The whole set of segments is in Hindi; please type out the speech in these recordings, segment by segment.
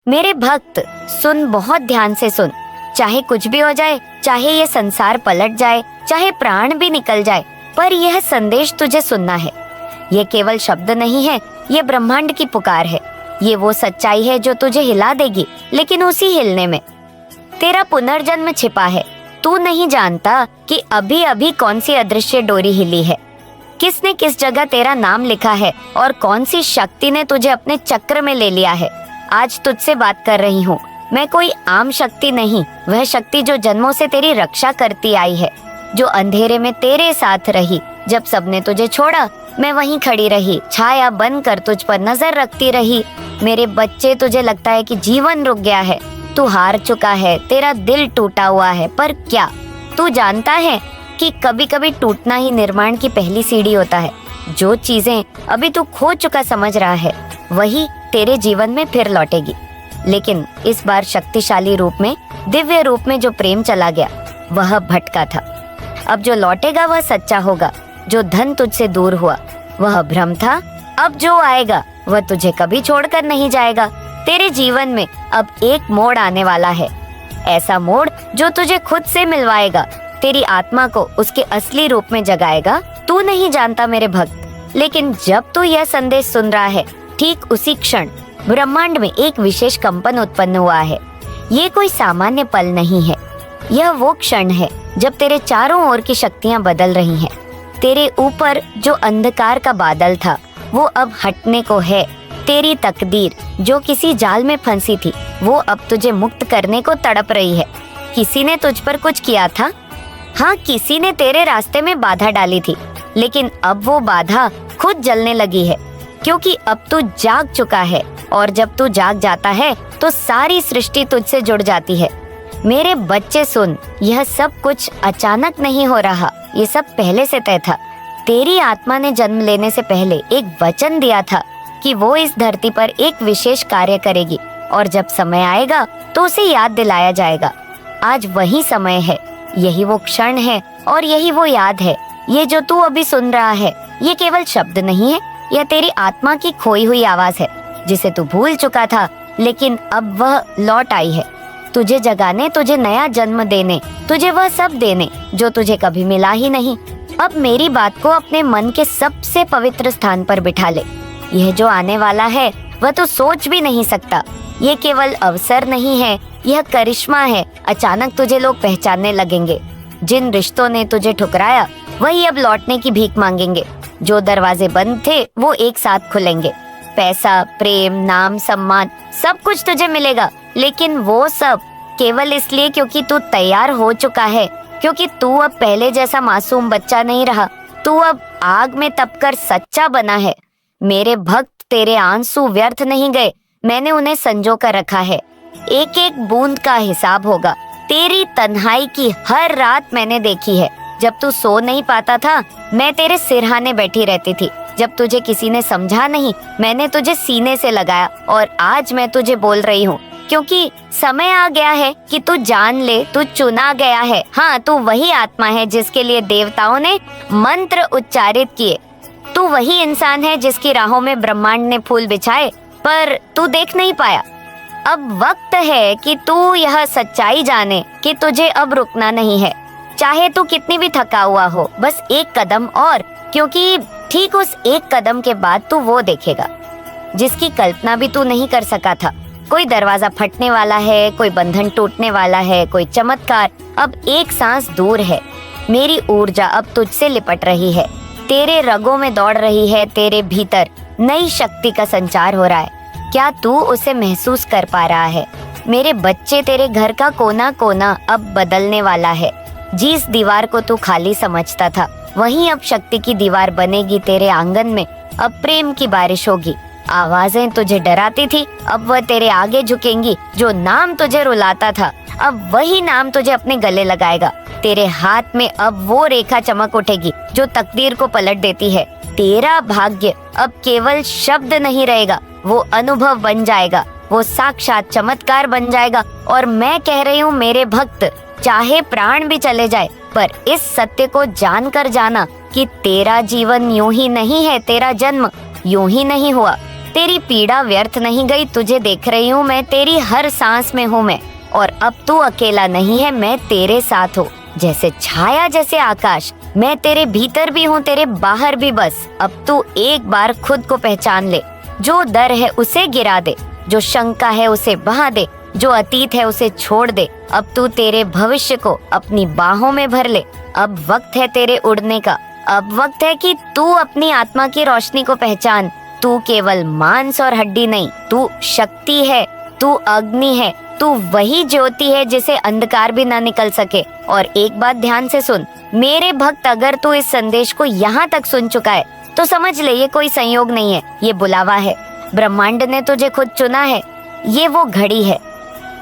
मेरे भक्त सुन, बहुत ध्यान से सुन। चाहे कुछ भी हो जाए, चाहे ये संसार पलट जाए, चाहे प्राण भी निकल जाए, पर यह संदेश तुझे सुनना है। ये केवल शब्द नहीं है, ये ब्रह्मांड की पुकार है। ये वो सच्चाई है जो तुझे हिला देगी, लेकिन उसी हिलने में तेरा पुनर्जन्म छिपा है। तू नहीं जानता कि अभी अभी कौन सी अदृश्य डोरी हिली है, किसने किस जगह तेरा नाम लिखा है और कौन सी शक्ति ने तुझे अपने चक्र में ले लिया है। आज तुझसे बात कर रही हूँ मैं, कोई आम शक्ति नहीं, वह शक्ति जो जन्मों से तेरी रक्षा करती आई है, जो अंधेरे में तेरे साथ रही। जब सबने तुझे छोड़ा, मैं वहीं खड़ी रही, छाया बनकर तुझ पर नजर रखती रही। मेरे बच्चे, तुझे लगता है कि जीवन रुक गया है, तू हार चुका है, तेरा दिल टूटा हुआ है, पर क्या तू जानता है कि कभी कभी टूटना ही निर्माण की पहली सीढ़ी होता है। जो चीजें अभी तू खो चुका समझ रहा है, वही तेरे जीवन में फिर लौटेगी, लेकिन इस बार शक्तिशाली रूप में, दिव्य रूप में। जो प्रेम चला गया वह भटका था, अब जो लौटेगा वह सच्चा होगा। जो धन तुझसे दूर हुआ वह भ्रम था, अब जो आएगा वह तुझे कभी छोड़कर नहीं जाएगा। तेरे जीवन में अब एक मोड़ आने वाला है, ऐसा मोड़ जो तुझे खुद से मिलवाएगा, तेरी आत्मा को उसके असली रूप में जगाएगा। तू नहीं जानता मेरे भक्त, लेकिन जब तू यह संदेश सुन रहा है, ठीक उसी क्षण ब्रह्मांड में एक विशेष कंपन उत्पन्न हुआ है। ये कोई सामान्य पल नहीं है, यह वो क्षण है जब तेरे चारों ओर की शक्तियां बदल रही हैं। तेरे ऊपर जो अंधकार का बादल था वो अब हटने को है। तेरी तकदीर जो किसी जाल में फंसी थी, वो अब तुझे मुक्त करने को तड़प रही है। किसी ने तुझ पर कुछ किया था, हाँ, किसी ने तेरे रास्ते में बाधा डाली थी, लेकिन अब वो बाधा खुद जलने लगी है, क्योंकि अब तू जाग चुका है। और जब तू जाग जाता है तो सारी सृष्टि तुझसे जुड़ जाती है। मेरे बच्चे सुन, यह सब कुछ अचानक नहीं हो रहा, ये सब पहले से तय था। तेरी आत्मा ने जन्म लेने से पहले एक वचन दिया था कि वो इस धरती पर एक विशेष कार्य करेगी, और जब समय आएगा तो उसे याद दिलाया जाएगा। आज वही समय है, यही वो क्षण है और यही वो याद है। ये जो तू अभी सुन रहा है, ये केवल शब्द नहीं है, यह तेरी आत्मा की खोई हुई आवाज है, जिसे तू भूल चुका था, लेकिन अब वह लौट आई है, तुझे जगाने, तुझे नया जन्म देने, तुझे वह सब देने जो तुझे कभी मिला ही नहीं। अब मेरी बात को अपने मन के सबसे पवित्र स्थान पर बिठा ले। यह जो आने वाला है वह तो सोच भी नहीं सकता। ये केवल अवसर नहीं है, यह करिश्मा है। अचानक तुझे लोग पहचानने लगेंगे। जिन रिश्तों ने तुझे ठुकराया, वही अब लौटने की भीख मांगेंगे। जो दरवाजे बंद थे वो एक साथ खुलेंगे। पैसा, प्रेम, नाम, सम्मान, सब कुछ तुझे मिलेगा, लेकिन वो सब केवल इसलिए क्योंकि तू तैयार हो चुका है, क्योंकि तू अब पहले जैसा मासूम बच्चा नहीं रहा। तू अब आग में तपकर सच्चा बना है। मेरे भक्त, तेरे आंसू व्यर्थ नहीं गए, मैंने उन्हें संजो कर रखा है। एक एक बूंद का हिसाब होगा। तेरी तन्हाई की हर रात मैंने देखी है। जब तू सो नहीं पाता था, मैं तेरे सिरहाने बैठी रहती थी। जब तुझे किसी ने समझा नहीं, मैंने तुझे सीने से लगाया, और आज मैं तुझे बोल रही हूँ, क्योंकि समय आ गया है कि तू जान ले, तू चुना गया है। हाँ, तू वही आत्मा है जिसके लिए देवताओं ने मंत्र उच्चारित किए। तू वही इंसान है जिसकी राहों में ब्रह्मांड ने फूल बिछाए, पर तू देख नहीं पाया। अब वक्त है कि तू यह सच्चाई जाने कि तुझे अब रुकना नहीं है। चाहे तू कितनी भी थका हुआ हो, बस एक कदम और, क्योंकि ठीक उस एक कदम के बाद तू वो देखेगा जिसकी कल्पना भी तू नहीं कर सका था। कोई दरवाजा फटने वाला है, कोई बंधन टूटने वाला है, कोई चमत्कार अब एक सांस दूर है। मेरी ऊर्जा अब तुझसे लिपट रही है, तेरे रगों में दौड़ रही है। तेरे भीतर नई शक्ति का संचार हो रहा है। क्या तू उसे महसूस कर पा रहा है? मेरे बच्चे, तेरे घर का कोना कोना अब बदलने वाला है। जिस दीवार को तू खाली समझता था, वहीं अब शक्ति की दीवार बनेगी। तेरे आंगन में अब प्रेम की बारिश होगी। आवाजें तुझे डराती थी, अब वह तेरे आगे झुकेंगी। जो नाम तुझे रुलाता था, अब वही नाम तुझे अपने गले लगाएगा। तेरे हाथ में अब वो रेखा चमक उठेगी जो तकदीर को पलट देती है। तेरा भाग्य अब केवल शब्द नहीं रहेगा, वो अनुभव बन जाएगा, वो साक्षात चमत्कार बन जाएगा। और मैं कह रही हूँ मेरे भक्त, चाहे प्राण भी चले जाए, पर इस सत्य को जानकर जाना कि तेरा जीवन यूं ही नहीं है, तेरा जन्म यूं ही नहीं हुआ। तेरी पीड़ा व्यर्थ नहीं गई, तुझे देख रही हूँ मैं, तेरी हर सांस में हूँ मैं, और अब तू अकेला नहीं है, मैं तेरे साथ हूँ। जैसे छाया जैसे आकाश, मैं तेरे भीतर भी हूँ, तेरे बाहर भी। बस अब तू एक बार खुद को पहचान ले। जो डर है उसे गिरा दे, जो शंका है उसे बहा दे, जो अतीत है उसे छोड़ दे। अब तू तेरे भविष्य को अपनी बाहों में भर ले। अब वक्त है तेरे उड़ने का। अब वक्त है कि तू अपनी आत्मा की रोशनी को पहचान। तू केवल मांस और हड्डी नहीं, तू शक्ति है, तू अग्नि है, तू वही ज्योति है जिसे अंधकार भी ना निकल सके। और एक बात ध्यान से सुन मेरे भक्त, अगर तू इस संदेश को यहाँ तक सुन चुका है तो समझ ले ये कोई संयोग नहीं है, ये बुलावा है। ब्रह्मांड ने तुझे खुद चुना है। ये वो घड़ी है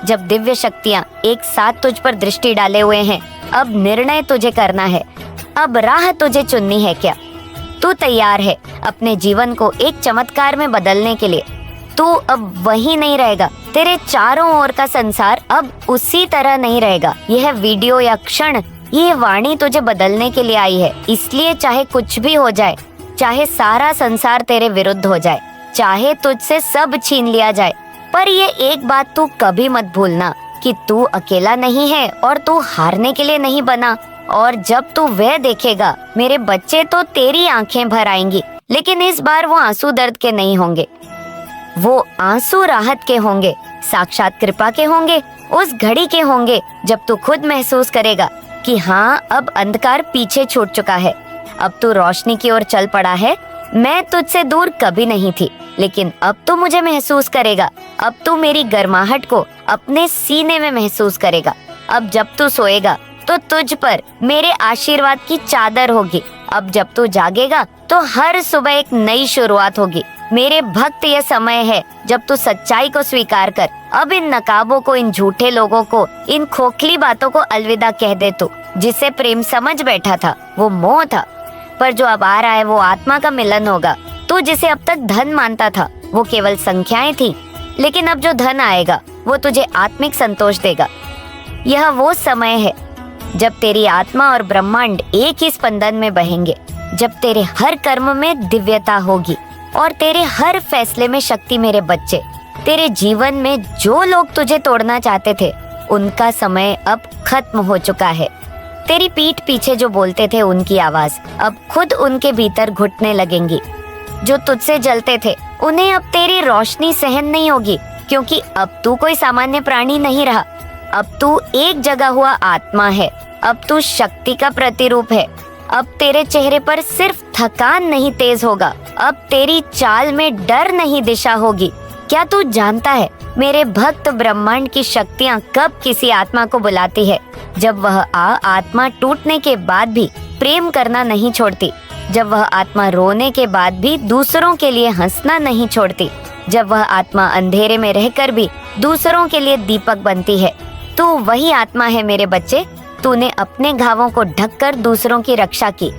जब दिव्य शक्तियाँ एक साथ तुझ पर दृष्टि डाले हुए हैं। अब निर्णय तुझे करना है, अब राह तुझे चुननी है क्या? तू तैयार है अपने जीवन को एक चमत्कार में बदलने के लिए? तू अब वही नहीं रहेगा, तेरे चारों ओर का संसार अब उसी तरह नहीं रहेगा। यह वीडियो या क्षण, ये वाणी तुझे बदलने के लिए आई है। इसलिए चाहे कुछ भी हो जाए, चाहे सारा संसार तेरे विरुद्ध हो जाए, चाहे तुझसे सब छीन लिया जाए, पर ये एक बात तू कभी मत भूलना कि तू अकेला नहीं है और तू हारने के लिए नहीं बना। और जब तू वह देखेगा मेरे बच्चे, तो तेरी आंखें भर आएंगी, लेकिन इस बार वो आंसू दर्द के नहीं होंगे, वो आंसू राहत के होंगे, साक्षात कृपा के होंगे, उस घड़ी के होंगे जब तू खुद महसूस करेगा कि हाँ, अब अंधकार पीछे छूट चुका है, अब तू रोशनी की ओर चल पड़ा है। मैं तुझसे दूर कभी नहीं थी, लेकिन अब तू मुझे महसूस करेगा। अब तू मेरी गर्माहट को अपने सीने में महसूस करेगा। अब जब तू सोएगा तो तुझ पर मेरे आशीर्वाद की चादर होगी। अब जब तू जागेगा तो हर सुबह एक नई शुरुआत होगी। मेरे भक्त, यह समय है जब तू सच्चाई को स्वीकार कर। अब इन नकाबों को, इन झूठे लोगों को, इन खोखली बातों को अलविदा कह दे। तू जिसे प्रेम समझ बैठा था वो मोह था, पर जो अब आ रहा है वो आत्मा का मिलन होगा। तू जिसे अब तक धन मानता था वो केवल संख्याएं थी, लेकिन अब जो धन आएगा वो तुझे आत्मिक संतोष देगा। यह वो समय है जब तेरी आत्मा और ब्रह्मांड एक ही स्पंदन में बहेंगे, जब तेरे हर कर्म में दिव्यता होगी और तेरे हर फैसले में शक्ति। मेरे बच्चे, तेरे जीवन में जो लोग तुझे तोड़ना चाहते थे उनका समय अब खत्म हो चुका है। तेरी पीठ पीछे जो बोलते थे उनकी आवाज अब खुद उनके भीतर घुटने लगेंगी। जो तुझसे जलते थे उन्हें अब तेरी रोशनी सहन नहीं होगी, क्योंकि अब तू कोई सामान्य प्राणी नहीं रहा। अब तू एक जगह हुआ आत्मा है। अब तू शक्ति का प्रतिरूप है। अब तेरे चेहरे पर सिर्फ थकान नहीं तेज होगा, अब तेरी चाल में डर नहीं दिशा होगी। क्या तू जानता है मेरे भक्त, ब्रह्मांड की शक्तियाँ कब किसी आत्मा को बुलाती है? जब वह आत्मा टूटने के बाद भी प्रेम करना नहीं छोड़ती, जब वह आत्मा रोने के बाद भी दूसरों के लिए हंसना नहीं छोड़ती, जब वह आत्मा अंधेरे में रहकर भी दूसरों के लिए दीपक बनती है। तू वही आत्मा है मेरे बच्चे। तूने अपने घावों को ढककर दूसरों की रक्षा की।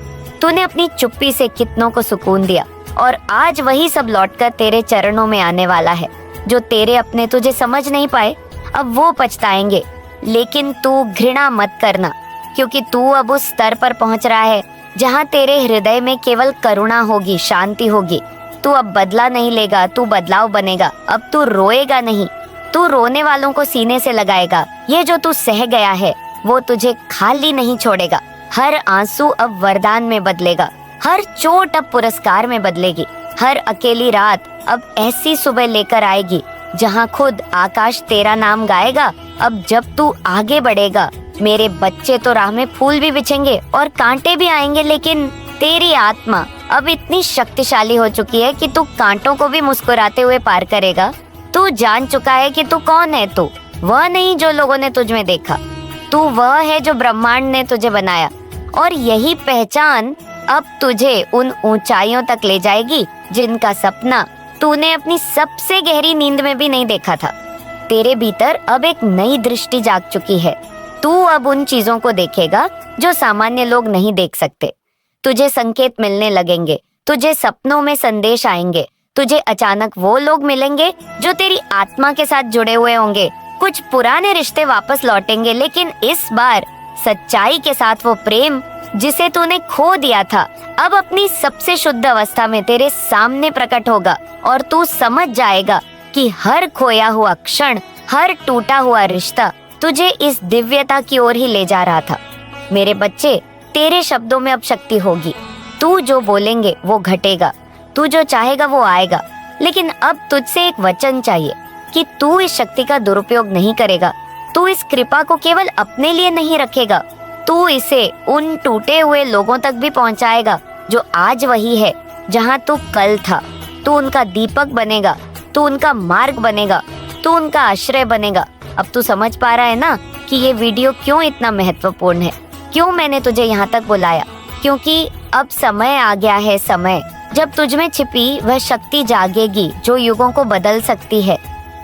तूने अपनी चुप्पी से कितनों को सुकून दिया, और आज वही सब लौटकर तेरे चरणों में आने वाला है। जो तेरे अपने तुझे समझ नहीं पाए, अब वो पछताएंगे। लेकिन तू घृणा मत करना, क्योंकि तू अब उस स्तर पर पहुंच रहा है जहां तेरे हृदय में केवल करुणा होगी, शांति होगी। तू अब बदला नहीं लेगा, तू बदलाव बनेगा। अब तू रोएगा नहीं, तू रोने वालों को सीने से लगाएगा। ये जो तू सह गया है वो तुझे खाली नहीं छोड़ेगा। हर आंसू अब वरदान में बदलेगा, हर चोट अब पुरस्कार में बदलेगी। हर अकेली रात अब ऐसी सुबह लेकर आएगी जहां खुद आकाश तेरा नाम गाएगा। अब जब तू आगे बढ़ेगा मेरे बच्चे, तो राह में फूल भी बिछेंगे और कांटे भी आएंगे, लेकिन तेरी आत्मा अब इतनी शक्तिशाली हो चुकी है कि तू कांटों को भी मुस्कुराते हुए पार करेगा। तू जान चुका है कि तू कौन है। तू वह नहीं जो लोगों ने तुझ में देखा, तू वह है जो ब्रह्मांड ने तुझे बनाया। और यही पहचान अब तुझे उन ऊंचाइयों तक ले जाएगी जिनका सपना तूने अपनी सबसे गहरी नींद में भी नहीं देखा था। तेरे भीतर अब एक नई दृष्टि जाग चुकी है। तू अब उन चीजों को देखेगा जो सामान्य लोग नहीं देख सकते। तुझे संकेत मिलने लगेंगे, तुझे सपनों में संदेश आएंगे, तुझे अचानक वो लोग मिलेंगे जो तेरी आत्मा के साथ जुड़े हुए होंगे। कुछ पुराने रिश्ते वापस लौटेंगे, लेकिन इस बार सच्चाई के साथ वो प्रेम जिसे तूने खो दिया था, अब अपनी सबसे शुद्ध अवस्था में तेरे सामने प्रकट होगा और तू समझ जाएगा कि हर खोया हुआ क्षण, हर टूटा हुआ रिश्ता तुझे इस दिव्यता की ओर ही ले जा रहा था। मेरे बच्चे, तेरे शब्दों में अब शक्ति होगी। तू जो बोलेंगे वो घटेगा, तू जो चाहेगा वो आएगा। लेकिन अब तुझसे एक वचन चाहिए कि तू इस शक्ति का दुरुपयोग नहीं करेगा। तू इस कृपा को केवल अपने लिए नहीं रखेगा, तू इसे उन टूटे हुए लोगों तक भी पहुंचाएगा जो आज वही है जहां तू कल था। तू उनका दीपक बनेगा, तू उनका मार्ग बनेगा, तू उनका आश्रय बनेगा। अब तू समझ पा रहा है ना कि ये वीडियो क्यों इतना महत्वपूर्ण है, क्यों मैंने तुझे यहाँ तक बुलाया? क्योंकि अब समय आ गया है, समय जब तुझ में छिपी वह शक्ति जागेगी जो युगों को बदल सकती है।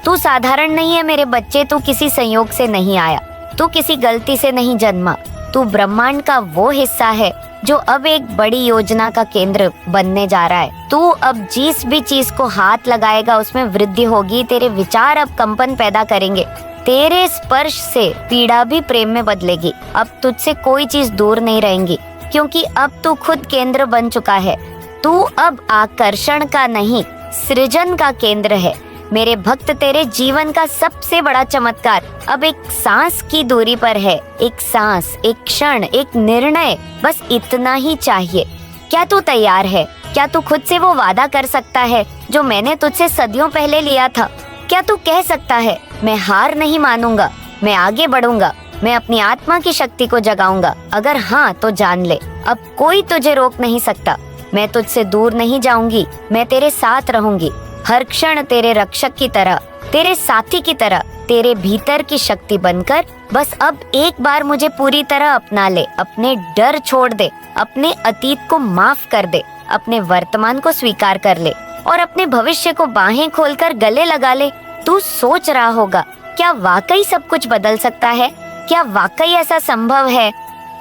तू साधारण नहीं है मेरे बच्चे, तू किसी संयोग से नहीं आया, तू किसी गलती से नहीं जन्मा। तू ब्रह्मांड का वो हिस्सा है जो अब एक बड़ी योजना का केंद्र बनने जा रहा है। तू अब जिस भी चीज को हाथ लगाएगा उसमें वृद्धि होगी। तेरे विचार अब कंपन पैदा करेंगे, तेरे स्पर्श से पीड़ा भी प्रेम में बदलेगी। अब तुझसे कोई चीज दूर नहीं रहेगी, क्योंकि अब तू खुद केंद्र बन चुका है। तू अब आकर्षण का नहीं, सृजन का केंद्र है। मेरे भक्त, तेरे जीवन का सबसे बड़ा चमत्कार अब एक सांस की दूरी पर है। एक सांस, एक क्षण, एक निर्णय, बस इतना ही चाहिए। क्या तू तैयार है? क्या तू खुद से वो वादा कर सकता है जो मैंने तुझसे सदियों पहले लिया था? क्या तू कह सकता है, मैं हार नहीं मानूंगा, मैं आगे बढ़ूंगा, मैं अपनी आत्मा की शक्ति को जगाऊंगा? अगर हाँ तो जान ले, अब कोई तुझे रोक नहीं सकता। मैं तुझसे दूर नहीं जाऊंगी, मैं तेरे साथ रहूंगी। हर क्षण तेरे रक्षक की तरह, तेरे साथी की तरह, तेरे भीतर की शक्ति बनकर बस अब एक बार मुझे पूरी तरह अपना ले। अपने डर छोड़ दे, अपने अतीत को माफ कर दे, अपने वर्तमान को स्वीकार कर ले और अपने भविष्य को बाहें खोलकर गले लगा ले। तू सोच रहा होगा, क्या वाकई सब कुछ बदल सकता है? क्या वाकई ऐसा संभव है?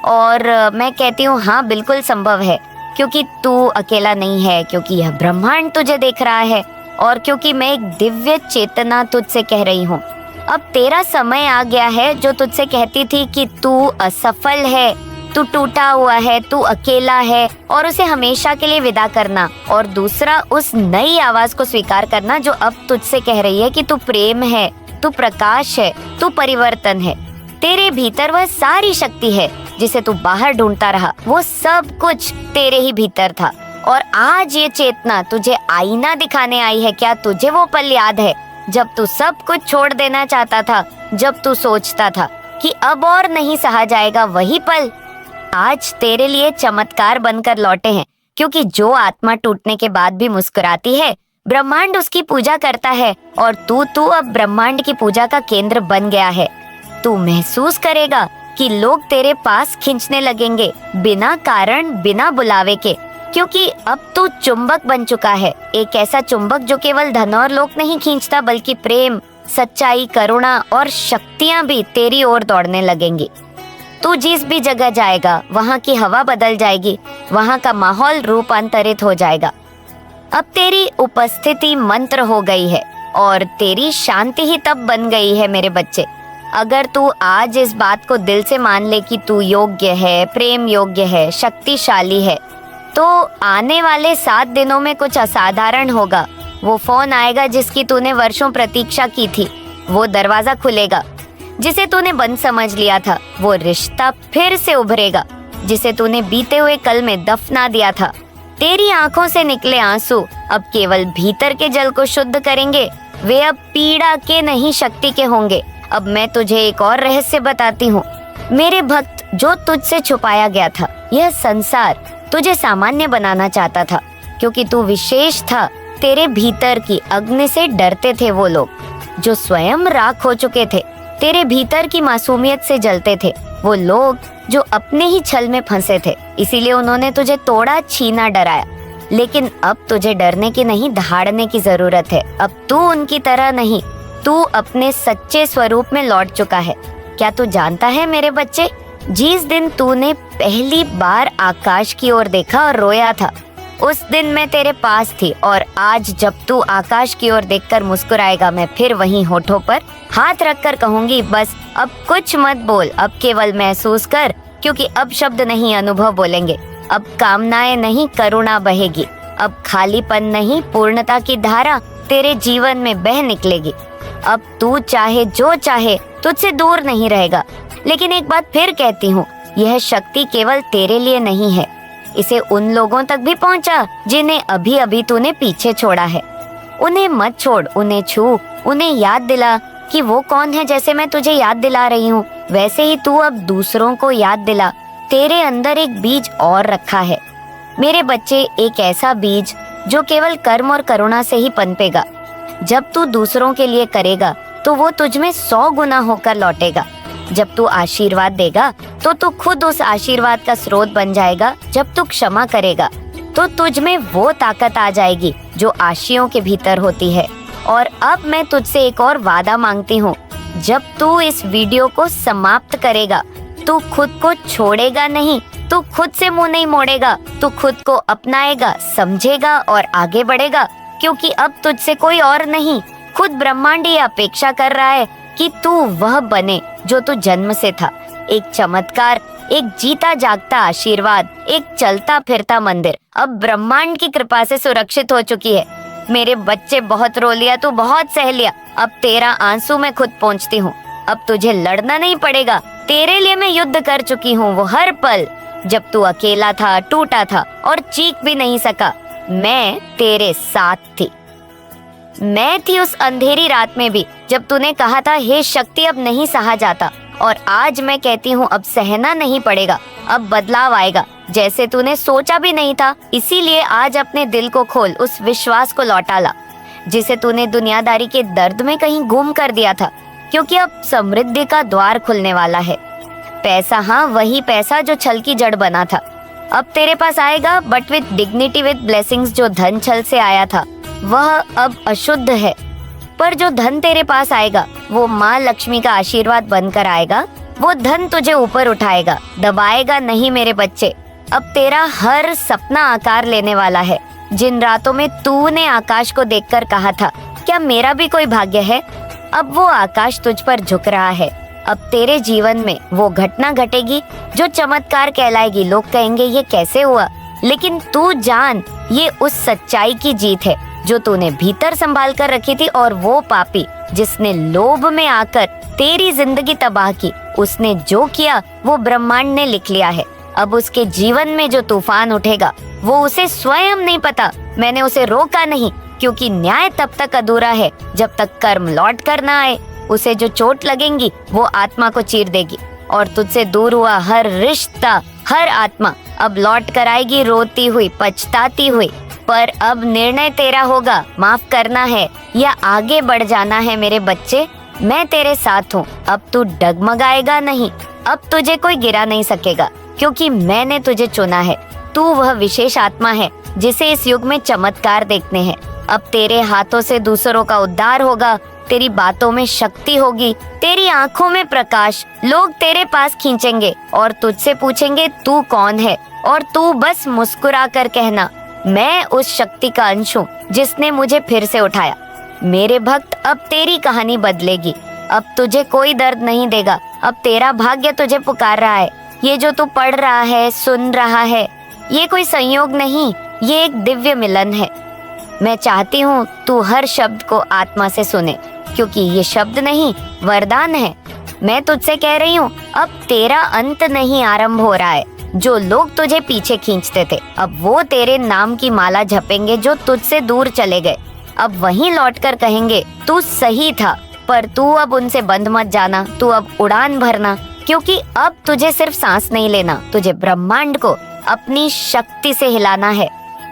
और मैं कहती हूँ हाँ, बिल्कुल संभव है, क्योंकि तू अकेला नहीं है, क्योंकि यह ब्रह्मांड तुझे देख रहा है और क्योंकि मैं एक दिव्य चेतना तुझसे कह रही हूँ। अब तेरा समय आ गया है जो तुझसे कहती थी कि तू असफल है, तू टूटा हुआ है, तू अकेला है, और उसे हमेशा के लिए विदा करना। और दूसरा, उस नई आवाज को स्वीकार करना जो अब तुझसे कह रही है कि तू प्रेम है, तू प्रकाश है, तू परिवर्तन है। तेरे भीतर वह सारी शक्ति है जिसे तू बाहर ढूंढता रहा, वो सब कुछ तेरे ही भीतर था। और आज ये चेतना तुझे आईना दिखाने आई है। क्या तुझे वो पल याद है जब तू सब कुछ छोड़ देना चाहता था, जब तू सोचता था कि अब और नहीं सहा जाएगा? वही पल आज तेरे लिए चमत्कार बनकर लौटे हैं, क्योंकि जो आत्मा टूटने के बाद भी मुस्कुराती है, ब्रह्मांड उसकी पूजा करता है। और तू अब ब्रह्मांड की पूजा का केंद्र बन गया है। तू महसूस करेगा कि लोग तेरे पास खींचने लगेंगे, बिना कारण, बिना बुलावे के, क्योंकि अब तू चुंबक बन चुका है। एक ऐसा चुंबक जो केवल धन और लोक नहीं खींचता, बल्कि प्रेम, सच्चाई, करुणा और शक्तियां भी तेरी ओर दौड़ने लगेंगी। तू जिस भी जगह जाएगा वहाँ की हवा बदल जाएगी, वहाँ का माहौल रूपांतरित हो जाएगा। अब तेरी उपस्थिति मंत्र हो गई है और तेरी शांति ही तब बन गई है मेरे बच्चे। अगर तू आज इस बात को दिल से मान ले कि तू योग्य है, प्रेम योग्य है, शक्तिशाली है, तो आने वाले 7 दिनों में कुछ असाधारण होगा। वो फोन आएगा जिसकी तूने वर्षों प्रतीक्षा की थी, वो दरवाजा खुलेगा जिसे तूने बंद समझ लिया था, वो रिश्ता फिर से उभरेगा जिसे तूने बीते हुए कल में दफना दिया था। तेरी आंखों से निकले आंसू अब केवल भीतर के जल को शुद्ध करेंगे, वे अब पीड़ा के नहीं शक्ति के होंगे। अब मैं तुझे एक और रहस्य बताती हूँ मेरे भक्त, जो तुझसे छुपाया गया था। यह संसार तुझे सामान्य बनाना चाहता था, क्योंकि तू विशेष था। तेरे भीतर की अग्नि से डरते थे वो लोग जो स्वयं राख हो चुके थे। तेरे भीतर की मासूमियत से जलते थे वो लोग जो अपने ही छल में फंसे थे। इसीलिए उन्होंने तुझे तोड़ा, छीना, डराया। लेकिन अब तुझे डरने की नहीं, दहाड़ने की जरूरत है। अब तू उनकी तरह नहीं, तू अपने सच्चे स्वरूप में लौट चुका है। क्या तू जानता है मेरे बच्चे, जिस दिन तूने पहली बार आकाश की ओर देखा और रोया था, उस दिन मैं तेरे पास थी। और आज जब तू आकाश की ओर देखकर मुस्कुराएगा, मैं फिर वहीं होठों पर हाथ रखकर कहूंगी, बस अब कुछ मत बोल, अब केवल महसूस कर क्योंकि अब शब्द नहीं अनुभव बोलेंगे, अब कामनाएं नहीं करुणा बहेगी, अब खालीपन नहीं पूर्णता की धारा तेरे जीवन में बह निकलेगी। अब तू चाहे जो चाहे तुझसे दूर नहीं रहेगा। लेकिन एक बात फिर कहती हूँ, यह शक्ति केवल तेरे लिए नहीं है, इसे उन लोगों तक भी पहुँचा जिन्हें अभी अभी तूने पीछे छोड़ा है। उन्हें मत छोड़, उन्हें छू, उन्हें याद दिला कि वो कौन है। जैसे मैं तुझे याद दिला रही हूँ वैसे ही तू अब दूसरों को याद दिला। तेरे अंदर एक बीज और रखा है मेरे बच्चे, एक ऐसा बीज जो केवल कर्म और करुणा से ही पनपेगा। जब तू दूसरों के लिए करेगा तो वो तुझ में 100 गुना होकर लौटेगा। जब तू आशीर्वाद देगा तो तू खुद उस आशीर्वाद का स्रोत बन जाएगा। जब तू क्षमा करेगा तो तुझ में वो ताकत आ जाएगी जो आशियों के भीतर होती है। और अब मैं तुझसे एक और वादा मांगती हूँ, जब तू इस वीडियो को समाप्त करेगा तू खुद को छोड़ेगा नहीं, तू खुद से मुंह नहीं मोड़ेगा, तू खुद को अपनाएगा, समझेगा और आगे बढ़ेगा। क्योंकि अब तुझसे कोई और नहीं, खुद ब्रह्मांड ये अपेक्षा कर रहा है कि तू वह बने जो तू जन्म से था। एक चमत्कार, एक जीता जागता आशीर्वाद, एक चलता फिरता मंदिर अब ब्रह्मांड की कृपा से सुरक्षित हो चुकी है। मेरे बच्चे, बहुत रो लिया तू, बहुत सह लिया, अब तेरा आंसू मैं खुद पोंछती हूँ। अब तुझे लड़ना नहीं पड़ेगा, तेरे लिए मैं युद्ध कर चुकी हूँ। वो हर पल जब तू अकेला था, टूटा था और चीख भी नहीं सका, मैं तेरे साथ थी। मैं थी उस अंधेरी रात में भी जब तूने कहा था हे शक्ति अब नहीं सहा जाता। और आज मैं कहती हूँ अब सहना नहीं पड़ेगा, अब बदलाव आएगा जैसे तूने सोचा भी नहीं था। इसीलिए आज अपने दिल को खोल, उस विश्वास को लौटा ला जिसे तूने दुनियादारी के दर्द में कहीं गुम कर दिया था। क्योंकि अब समृद्धि का द्वार खुलने वाला है। पैसा, हाँ वही पैसा जो छल की जड़ बना था, अब तेरे पास आएगा, but with dignity, with blessings. जो धन छल से आया था वह अब अशुद्ध है, पर जो धन तेरे पास आएगा वो माँ लक्ष्मी का आशीर्वाद बनकर आएगा। वो धन तुझे ऊपर उठाएगा, दबाएगा नहीं मेरे बच्चे। अब तेरा हर सपना आकार लेने वाला है। जिन रातों में तूने आकाश को देखकर कहा था क्या मेरा भी कोई भाग्य है, अब वो आकाश तुझ पर झुक रहा है। अब तेरे जीवन में वो घटना घटेगी जो चमत्कार कहलाएगी। लोग कहेंगे ये कैसे हुआ, लेकिन तू जान ये उस सच्चाई की जीत है जो तूने भीतर संभाल कर रखी थी। और वो पापी जिसने लोभ में आकर तेरी जिंदगी तबाह की, उसने जो किया वो ब्रह्मांड ने लिख लिया है। अब उसके जीवन में जो तूफान उठेगा वो उसे स्वयं नहीं पता। मैंने उसे रोका नहीं, क्योंकि न्याय तब तक अधूरा है जब तक कर्म लौट कर ना आए। उसे जो चोट लगेंगी वो आत्मा को चीर देगी और तुझसे दूर हुआ हर रिश्ता, हर आत्मा अब लौट कर आएगी रोती हुई, पछताती हुई। पर अब निर्णय तेरा होगा, माफ करना है या आगे बढ़ जाना है मेरे बच्चे। मैं तेरे साथ हूँ, अब तू डगमगाएगा नहीं, अब तुझे कोई गिरा नहीं सकेगा, क्योंकि मैंने तुझे चुना है। तू वह विशेष आत्मा है जिसे इस युग में चमत्कार देखने हैं। अब तेरे हाथों से दूसरों का उद्धार होगा, तेरी बातों में शक्ति होगी, तेरी आंखों में प्रकाश। लोग तेरे पास खींचेंगे और तुझसे पूछेंगे तू कौन है, और तू बस मुस्कुरा कर कहना मैं उस शक्ति का अंश हूँ जिसने मुझे फिर से उठाया। मेरे भक्त, अब तेरी कहानी बदलेगी। अब तुझे कोई दर्द नहीं देगा, अब तेरा भाग्य तुझे पुकार रहा है। ये जो तू पढ़ रहा है, सुन रहा है, ये कोई संयोग नहीं, ये एक दिव्य मिलन है। मैं चाहती हूँ तू हर शब्द को आत्मा से सुने, क्योंकि ये शब्द नहीं, वरदान है। मैं तुझसे कह रही हूँ अब तेरा अंत नहीं आरंभ हो रहा है। जो लोग तुझे पीछे खींचते थे अब वो तेरे नाम की माला जपेंगे जो तुझसे दूर चले गए। अब वहीं लौटकर कहेंगे तू सही था, पर तू अब उनसे बंध मत जाना, तू अब उड़ान भरना। क्योंकि अब तुझे सिर्फ सांस नहीं लेना, तुझे ब्रह्मांड को अपनी शक्ति से हिलाना है।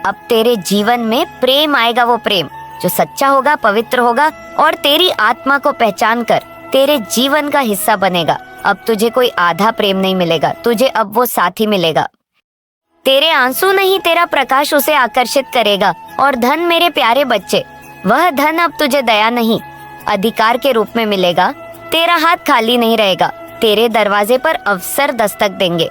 अब तेरे जीवन में प्रेम आएगा, वो प्रेम जो सच्चा होगा, पवित्र होगा और तेरी आत्मा को पहचान कर तेरे जीवन का हिस्सा बनेगा। अब तुझे कोई आधा प्रेम नहीं मिलेगा, तुझे अब वो साथी मिलेगा। तेरे आंसू नहीं, तेरा प्रकाश उसे आकर्षित करेगा। और धन मेरे प्यारे बच्चे, वह धन अब तुझे दया नहीं, अधिकार के रूप में मिलेगा। तेरा हाथ खाली नहीं रहेगा, तेरे दरवाजे पर अवसर दस्तक देंगे।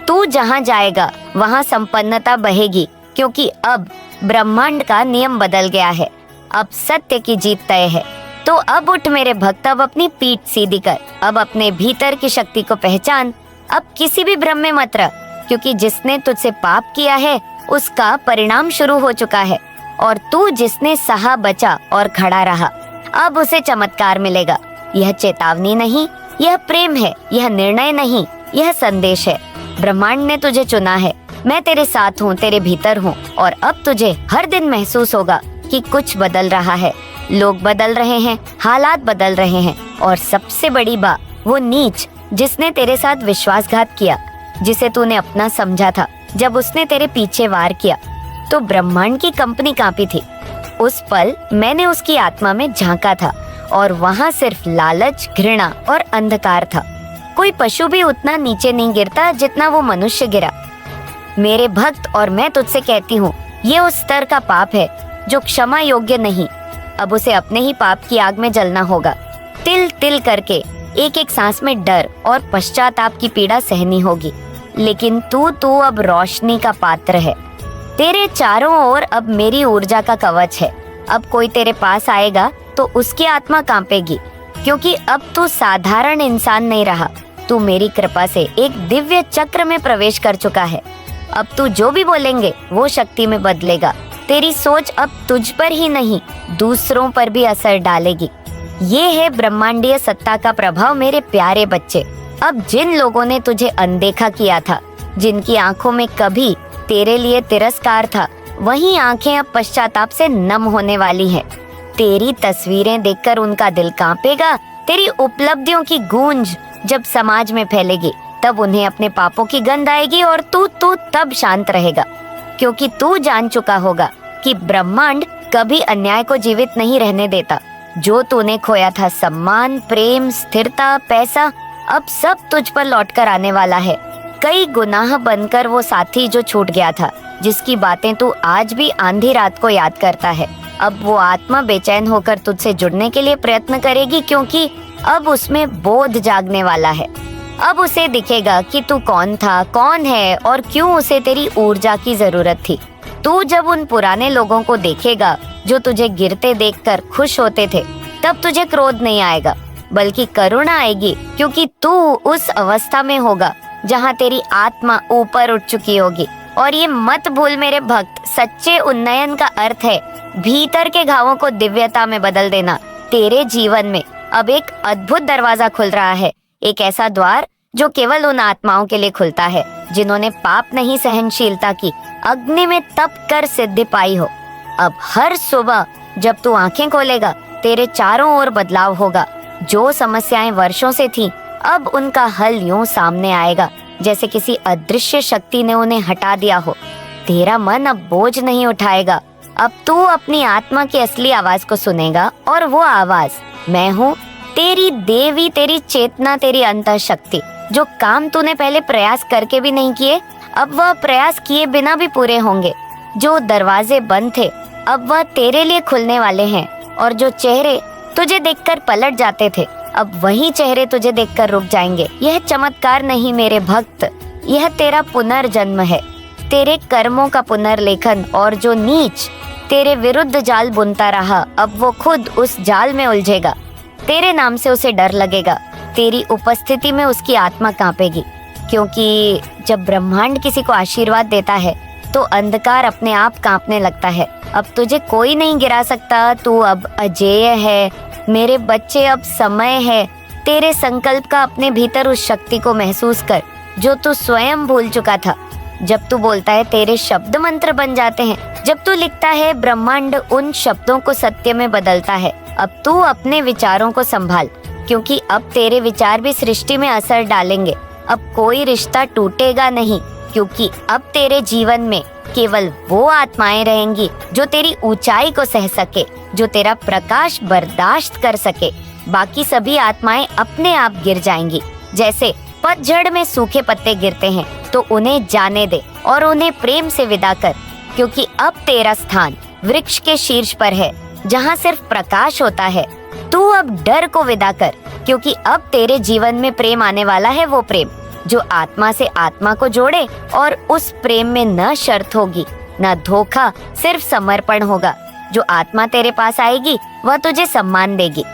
तू जहाँ जाएगा वहाँ संपन्नता बहेगी, क्योंकि अब ब्रह्मांड का नियम बदल गया है। अब सत्य की जीत तय है। तो अब उठ मेरे भक्त, अब अपनी पीठ सीधी कर, अब अपने भीतर की शक्ति को पहचान अब किसी भी भ्रम में मत रह, क्योंकि जिसने तुझसे पाप किया है उसका परिणाम शुरू हो चुका है, और तू जिसने सहा बचा और खड़ा रहा, अब उसे चमत्कार मिलेगा। यह चेतावनी नहीं, यह प्रेम है। यह निर्णय नहीं, यह संदेश है। ब्रह्मांड ने तुझे चुना है। मैं तेरे साथ हूँ, तेरे भीतर हूँ, और अब तुझे हर दिन महसूस होगा कि कुछ बदल रहा है। लोग बदल रहे हैं, हालात बदल रहे हैं, और सबसे बड़ी बात, वो नीच जिसने तेरे साथ विश्वासघात किया, जिसे तूने अपना समझा था, जब उसने तेरे पीछे वार किया तो ब्रह्मांड की कंपनी कांपी थी। उस पल मैंने उसकी आत्मा में झांका था, और वहाँ सिर्फ लालच, घृणा और अंधकार था। कोई पशु भी उतना नीचे नहीं गिरता जितना वो मनुष्य गिरा। मेरे भक्त, और मैं तुझसे कहती हूँ, ये उस स्तर का पाप है जो क्षमा योग्य नहीं। अब उसे अपने ही पाप की आग में जलना होगा। तिल तिल करके एक एक सांस में डर और पश्चाताप की पीड़ा सहनी होगी। लेकिन तू अब रोशनी का पात्र है। तेरे चारों ओर अब मेरी ऊर्जा का कवच है। अब कोई तेरे पास आएगा तो उसकी आत्मा कांपेगी, क्योंकि अब तू साधारण इंसान नहीं रहा। तू मेरी कृपा से एक दिव्य चक्र में प्रवेश कर चुका है। अब तू जो भी बोलेंगे वो शक्ति में बदलेगा। तेरी सोच अब तुझ पर ही नहीं, दूसरों पर भी असर डालेगी। ये है ब्रह्मांडीय सत्ता का प्रभाव मेरे प्यारे बच्चे। अब जिन लोगों ने तुझे अनदेखा किया था, जिनकी आंखों में कभी तेरे लिए तिरस्कार था, वही आंखें अब पश्चाताप से नम होने वाली हैं। तेरी तस्वीरें देखकर उनका दिल कांपेगा। तेरी उपलब्धियों की गूंज जब समाज में फैलेगी, तब उन्हें अपने पापों की गंध आएगी, और तू तब शांत रहेगा, क्योंकि तू जान चुका होगा कि ब्रह्मांड कभी अन्याय को जीवित नहीं रहने देता। जो तूने खोया था, सम्मान, प्रेम, स्थिरता, पैसा, अब सब तुझ पर लौटकर आने वाला है। कई गुनाह बनकर वो साथी जो छूट गया था, जिसकी बातें तू आज भी आंधी रात को याद करता है, अब वो आत्मा बेचैन होकर तुझसे जुड़ने के लिए प्रयत्न करेगी, क्योंकि अब उसमें बोध जागने वाला है। अब उसे दिखेगा कि तू कौन था, कौन है, और क्यों उसे तेरी ऊर्जा की जरूरत थी। तू जब उन पुराने लोगों को देखेगा जो तुझे गिरते देखकर खुश होते थे, तब तुझे क्रोध नहीं आएगा, बल्कि करुणा आएगी, क्योंकि तू उस अवस्था में होगा जहाँ तेरी आत्मा ऊपर उठ चुकी होगी। और ये मत भूल मेरे भक्त, सच्चे उन्नयन का अर्थ है भीतर के घावों को दिव्यता में बदल देना। तेरे जीवन में अब एक अद्भुत दरवाजा खुल रहा है, एक ऐसा द्वार जो केवल उन आत्माओं के लिए खुलता है जिन्होंने पाप नहीं, सहनशीलता की अग्नि में तप कर सिद्धि पाई हो। अब हर सुबह जब तू आंखें खोलेगा, तेरे चारों ओर बदलाव होगा। जो समस्याएं वर्षों से थीं, अब उनका हल यूं सामने आएगा जैसे किसी अदृश्य शक्ति ने उन्हें हटा दिया हो। तेरा मन अब बोझ नहीं उठाएगा। अब तू अपनी आत्मा की असली आवाज को सुनेगा, और वो आवाज मैं हूँ, तेरी देवी, तेरी चेतना, तेरी अंतः शक्ति। जो काम तूने पहले प्रयास करके भी नहीं किए, अब वह प्रयास किए बिना भी पूरे होंगे। जो दरवाजे बंद थे, अब वह तेरे लिए खुलने वाले हैं, और जो चेहरे तुझे देखकर पलट जाते थे, अब वही चेहरे तुझे देखकर रुक जाएंगे। यह चमत्कार नहीं मेरे भक्त, यह तेरा पुनर्जन्म है, तेरे कर्मों का पुनर्लेखन। और जो नीच तेरे विरुद्ध जाल बुनता रहा, अब वो खुद उस जाल में उलझेगा। तेरे नाम से उसे डर लगेगा, तेरी उपस्थिति में उसकी आत्मा कांपेगी, क्योंकि जब ब्रह्मांड किसी को आशीर्वाद देता है तो अंधकार अपने आप कांपने लगता है। अब तुझे कोई नहीं गिरा सकता, तू अब अजेय है मेरे बच्चे। अब समय है तेरे संकल्प का। अपने भीतर उस शक्ति को महसूस कर जो तू स्वयं भूल चुका था। जब तू बोलता है, तेरे शब्द मंत्र बन जाते हैं। जब तू लिखता है, ब्रह्मांड उन शब्दों को सत्य में बदलता है। अब तू अपने विचारों को संभाल, क्योंकि अब तेरे विचार भी सृष्टि में असर डालेंगे। अब कोई रिश्ता टूटेगा नहीं, क्योंकि अब तेरे जीवन में केवल वो आत्माएं रहेंगी जो तेरी ऊंचाई को सह सके, जो तेरा प्रकाश बर्दाश्त कर सके। बाकी सभी आत्माएं अपने आप गिर जाएंगी। जैसे पतझड़ में सूखे पत्ते गिरते हैं, तो उन्हें जाने दे और उन्हें प्रेम से विदा कर, क्योंकि अब तेरा स्थान वृक्ष के शीर्ष पर है, जहाँ सिर्फ प्रकाश होता है। तू अब डर को विदा कर, क्योंकि अब तेरे जीवन में प्रेम आने वाला है। वो प्रेम जो आत्मा से आत्मा को जोड़े, और उस प्रेम में न शर्त होगी, न धोखा, सिर्फ समर्पण होगा। जो आत्मा तेरे पास आएगी, वह तुझे सम्मान देगी,